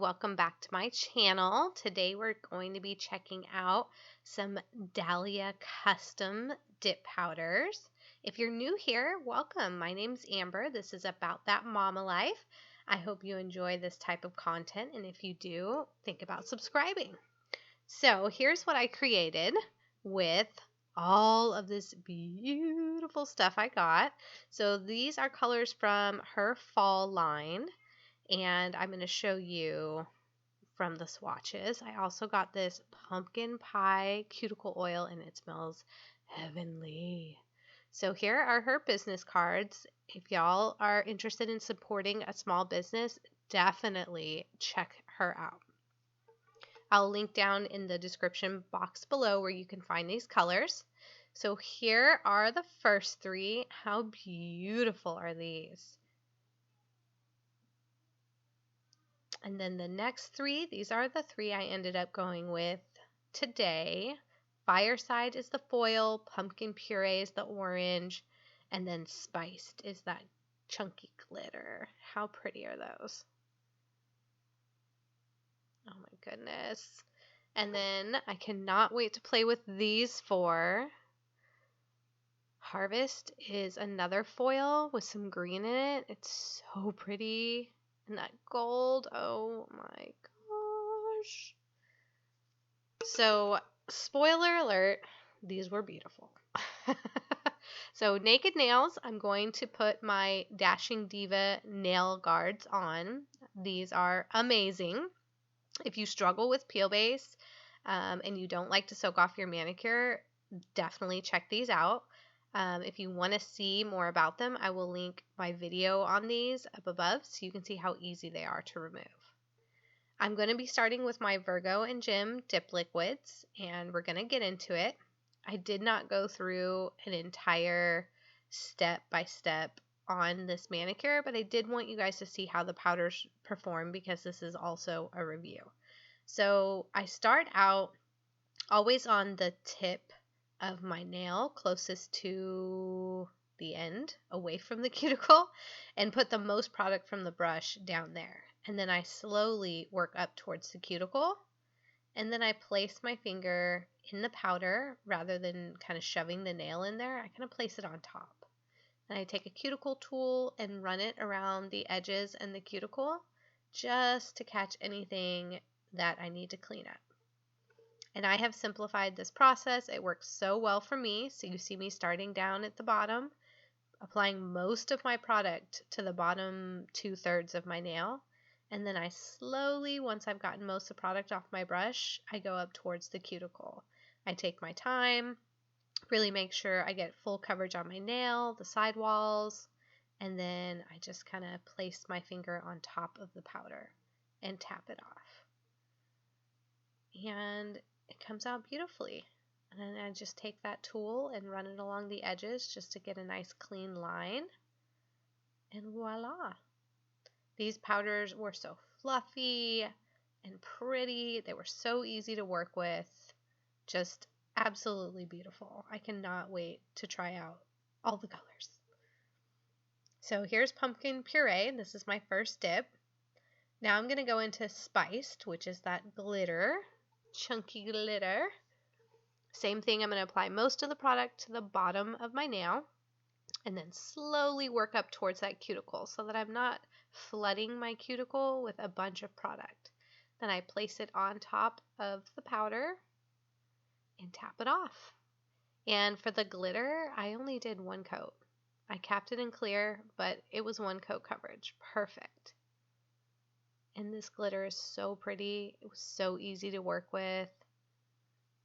welcome back to my channel. Today we're going to be checking out some Dahlia Custom dip powders. If you're new here, welcome. My name's Amber. This is About That Mama Life. I hope you enjoy this type of content, and if you do, think about subscribing. So here's what I created with all of this beautiful stuff I got. So these are colors from her fall line, and I'm going to show you from the swatches. I also got this pumpkin pie cuticle oil, and it smells heavenly. So here are her business cards. If y'all are interested in supporting a small business, definitely check her out. I'll link down in the description box below where you can find these colors. So here are the first three. How beautiful are these? And then the next three, these are the three I ended up going with today. Fireside is the foil, pumpkin puree is the orange, and then spiced is that chunky glitter. How pretty are those? Oh my goodness. And then I cannot wait to play with these four. Harvest is another foil with some green in it. It's so pretty. And that gold, oh my gosh. So, spoiler alert, these were beautiful. So, Naked Nails, I'm going to put my Dashing Diva nail guards on. These are amazing. If you struggle with peel base and you don't like to soak off your manicure, definitely check these out. If you want to see more about them, I will link my video on these up above so you can see how easy they are to remove. I'm going to be starting with my Virgo and Jim dip liquids, and we're going to get into it. I did not go through an entire step-by-step on this manicure, but I did want you guys to see how the powders perform because this is also a review. So I start out always on the tip of my nail closest to the end, away from the cuticle, and put the most product from the brush down there. And then I slowly work up towards the cuticle, and then I place my finger in the powder rather than kind of shoving the nail in there. I kind of place it on top. And I take a cuticle tool and run it around the edges and the cuticle just to catch anything that I need to clean up. And I have simplified this process. It works so well for me. So you see me starting down at the bottom, applying most of my product to the bottom 2/3 of my nail. And then I slowly, once I've gotten most of the product off my brush, I go up towards the cuticle. I take my time, really make sure I get full coverage on my nail, the sidewalls, and then I just kind of place my finger on top of the powder and tap it off. And it comes out beautifully. And then I just take that tool and run it along the edges just to get a nice clean line. And voila! These powders were so fluffy and pretty. They were so easy to work with. Just absolutely beautiful. I cannot wait to try out all the colors. So here's pumpkin puree. This is my first dip. Now I'm going to go into spiced, which is that glitter, chunky glitter. Same thing, I'm going to apply most of the product to the bottom of my nail and then slowly work up towards that cuticle so that I'm not flooding my cuticle with a bunch of product. Then I place it on top of the powder and tap it off. And for the glitter, I only did one coat. I capped it in clear, but it was one coat coverage. Perfect. And this glitter is so pretty. It was so easy to work with.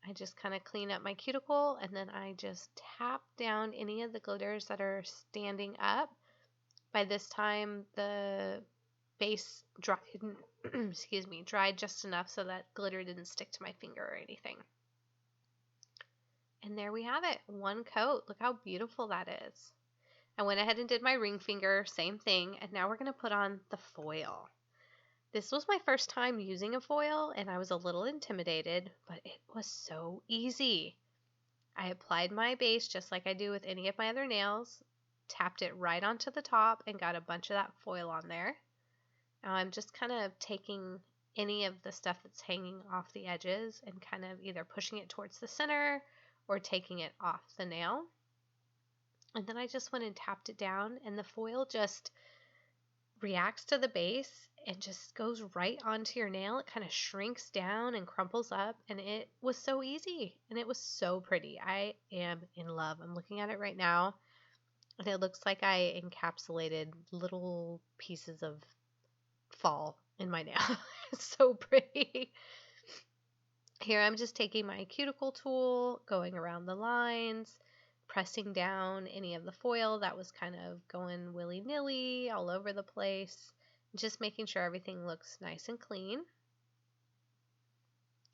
I just kind of clean up my cuticle and then I just tap down any of the glitters that are standing up. By this time, the base dried, dried just enough so that glitter didn't stick to my finger or anything. And there we have it, one coat. Look how beautiful that is. I went ahead and did my ring finger, same thing, and now we're going to put on the foil. This was my first time using a foil, and I was a little intimidated, but it was so easy. I applied my base just like I do with any of my other nails, tapped it right onto the top, and got a bunch of that foil on there. Now I'm just kind of taking any of the stuff that's hanging off the edges and kind of either pushing it towards the center or taking it off the nail. And then I just went and tapped it down, and the foil just reacts to the base and just goes right onto your nail. It kind of shrinks down and crumples up, and it was so easy and it was so pretty. I am in love. I'm looking at it right now, and it looks like I encapsulated little pieces of fall in my nail. It's so pretty. Here I'm just taking my cuticle tool, going around the lines, pressing down any of the foil that was kind of going willy-nilly all over the place, just making sure everything looks nice and clean.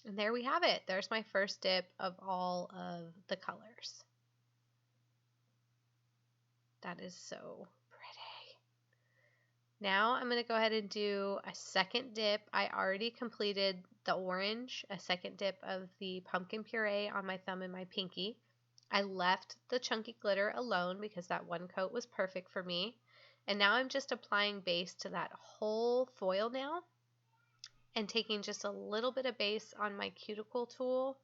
And there we have it. There's my first dip of all of the colors. That is so pretty. Now I'm going to go ahead and do a second dip. I already completed the orange, a second dip of the pumpkin puree on my thumb and my pinky. I left the chunky glitter alone because that one coat was perfect for me. And now I'm just applying base to that whole foil nail and taking just a little bit of base on my cuticle tool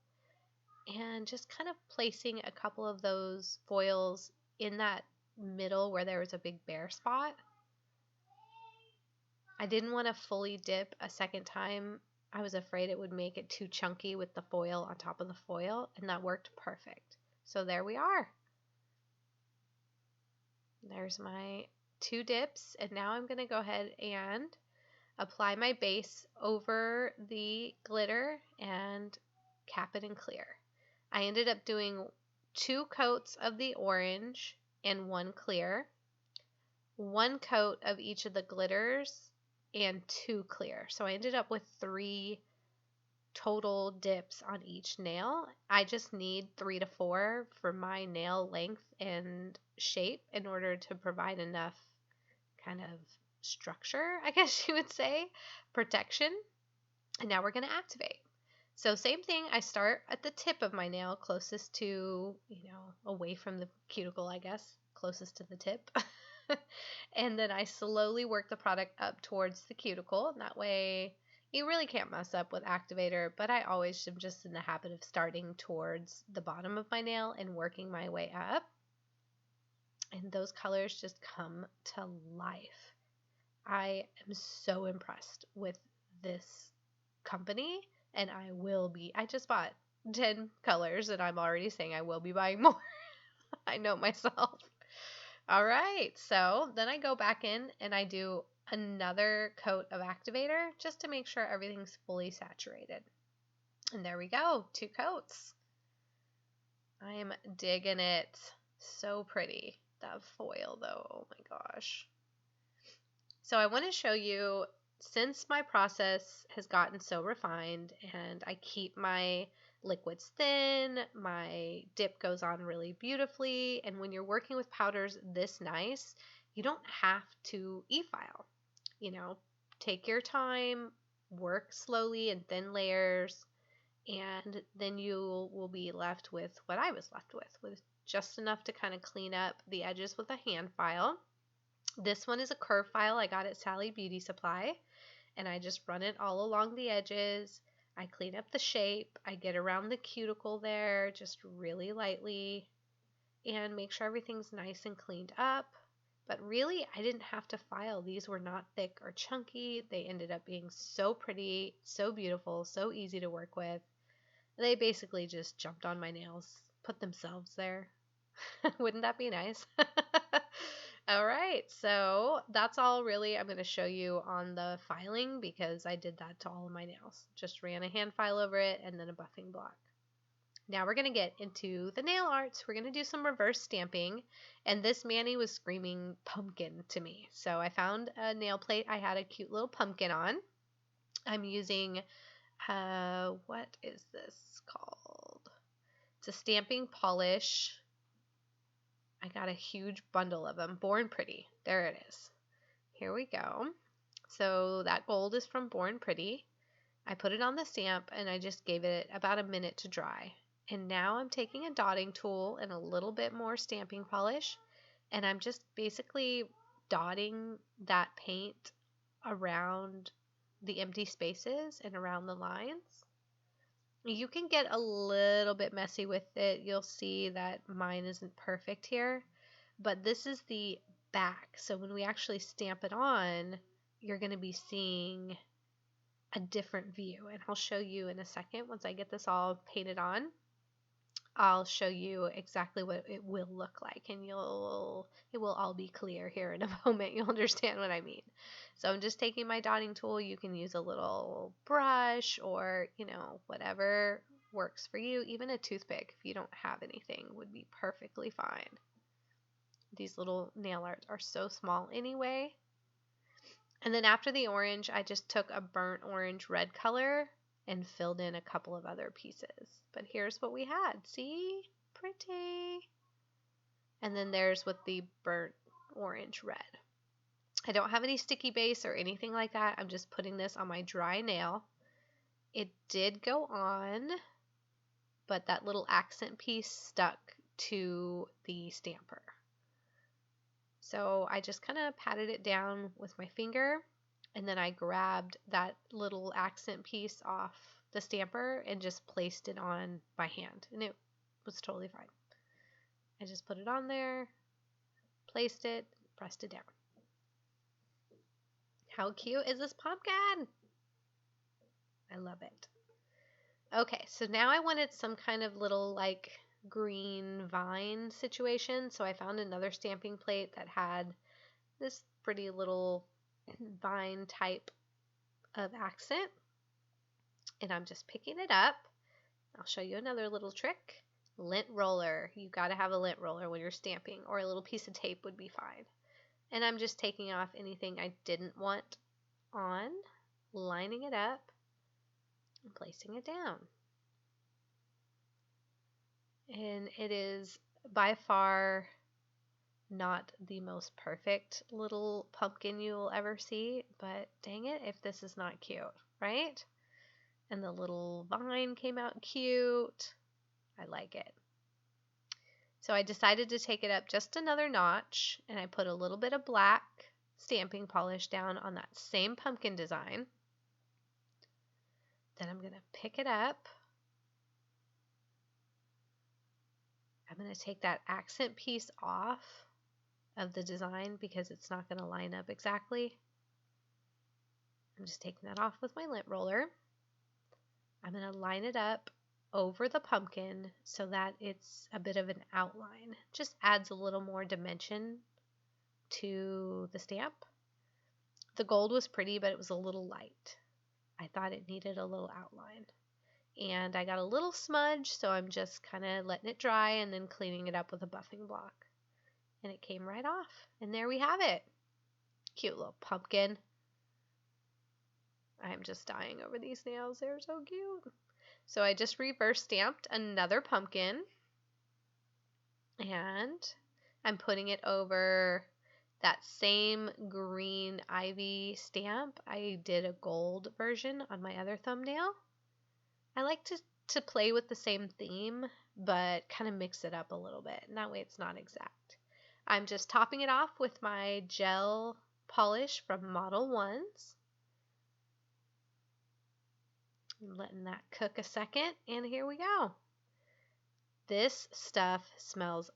and just kind of placing a couple of those foils in that middle where there was a big bare spot. I didn't want to fully dip a second time. I was afraid it would make it too chunky with the foil on top of the foil, and that worked perfect. So there we are. There's my 2 dips, and now I'm going to go ahead and apply my base over the glitter and cap it and clear. I ended up doing 2 coats of the orange and 1 clear, 1 coat of each of the glitters, and 2 clear. So I ended up with 3 total dips on each nail. I just need 3 to 4 for my nail length and shape in order to provide enough kind of structure, I guess you would say, protection. And now we're going to activate. So same thing, I start at the tip of my nail closest to, away from the cuticle, I guess, closest to the tip. And then I slowly work the product up towards the cuticle, and that way you really can't mess up with activator, but I always am just in the habit of starting towards the bottom of my nail and working my way up. And those colors just come to life. I am so impressed with this company, and I just bought 10 colors, and I'm already saying I will be buying more. I know myself. All right, so then I go back in and I do another coat of activator just to make sure everything's fully saturated. And there we go, 2 coats. I am digging it. So pretty. That foil though, oh my gosh. So I want to show you, since my process has gotten so refined and I keep my liquids thin, my dip goes on really beautifully, and when you're working with powders this nice, you don't have to e-file. Take your time, work slowly in thin layers, and then you will be left with what I was left with just enough to kind of clean up the edges with a hand file. This one is a curve file I got at Sally Beauty Supply, and I just run it all along the edges. I clean up the shape, I get around the cuticle there just really lightly and make sure everything's nice and cleaned up. But really, I didn't have to file. These were not thick or chunky. They ended up being so pretty, so beautiful, so easy to work with. They basically just jumped on my nails, put themselves there. Wouldn't that be nice? All right, so that's all really I'm going to show you on the filing, because I did that to all of my nails. Just ran a hand file over it and then a buffing block. Now we're going to get into the nail arts. We're going to do some reverse stamping, and this Manny was screaming pumpkin to me. So I found a nail plate I had a cute little pumpkin on. I'm using, what is this called? It's a stamping polish. I got a huge bundle of them. Born Pretty. There it is. Here we go. So that gold is from Born Pretty. I put it on the stamp and I just gave it about a minute to dry. And now I'm taking a dotting tool and a little bit more stamping polish, and I'm just basically dotting that paint around the empty spaces and around the lines. You can get a little bit messy with it. You'll see that mine isn't perfect here, but this is the back. So when we actually stamp it on, you're going to be seeing a different view, and I'll show you in a second. Once I get this all painted on, I'll show you exactly what it will look like, and it will all be clear here in a moment. You'll understand what I mean. So I'm just taking my dotting tool. You can use a little brush or, whatever works for you. Even a toothpick, if you don't have anything, would be perfectly fine. These little nail arts are so small anyway. And then after the orange, I just took a burnt orange red color and filled in a couple of other pieces. But here's what we had. See? Pretty. And then there's with the burnt orange red. I don't have any sticky base or anything like that. I'm just putting this on my dry nail. It did go on, but that little accent piece stuck to the stamper. So I just kind of patted it down with my finger, and then I grabbed that little accent piece off the stamper and just placed it on my hand, and it was totally fine. I just put it on there, placed it, pressed it down. How cute is this pumpkin? I love it. Okay, so now I wanted some kind of little green vine situation, so I found another stamping plate that had this pretty little vine type of accent, and I'm just picking it up. I'll show you another little trick. Lint roller. You got to have a lint roller when you're stamping, or a little piece of tape would be fine. And I'm just taking off anything I didn't want on, lining it up, and placing it down. And it is by far not the most perfect little pumpkin you will ever see, but dang it if this is not cute, right? And the little vine came out cute. I like it. So I decided to take it up just another notch, and I put a little bit of black stamping polish down on that same pumpkin design. Then I'm going to pick it up. I'm going to take that accent piece off of the design because it's not going to line up exactly. I'm just taking that off with my lint roller. I'm going to line it up over the pumpkin so that it's a bit of an outline. Just adds a little more dimension to the stamp. The gold was pretty, but it was a little light. I thought it needed a little outline. And I got a little smudge, so I'm just kind of letting it dry and then cleaning it up with a buffing block. And it came right off. And there we have it. Cute little pumpkin. I'm just dying over these nails. They're so cute. So I just reverse stamped another pumpkin. And I'm putting it over that same green ivy stamp. I did a gold version on my other thumbnail. I like to play with the same theme, but kind of mix it up a little bit, and that way it's not exact. I'm just topping it off with my gel polish from Model 1s. I'm letting that cook a second, and here we go. This stuff smells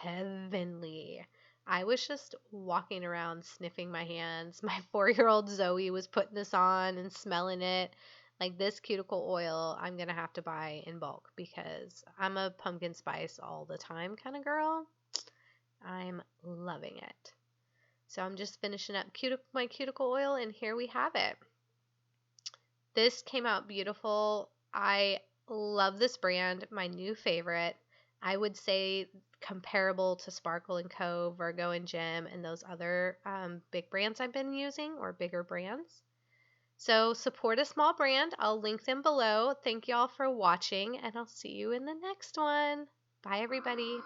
heavenly. I was just walking around sniffing my hands. My 4-year-old Zoe was putting this on and smelling it. Like, this cuticle oil, I'm going to have to buy in bulk because I'm a pumpkin spice all the time kind of girl. I'm loving it. So I'm just finishing up my cuticle oil, and here we have it. This came out beautiful. I love this brand, my new favorite. I would say comparable to Sparkle & Co., Virgo & Gem, and those other big brands I've been using, or bigger brands. So support a small brand. I'll link them below. Thank you all for watching, and I'll see you in the next one. Bye, everybody.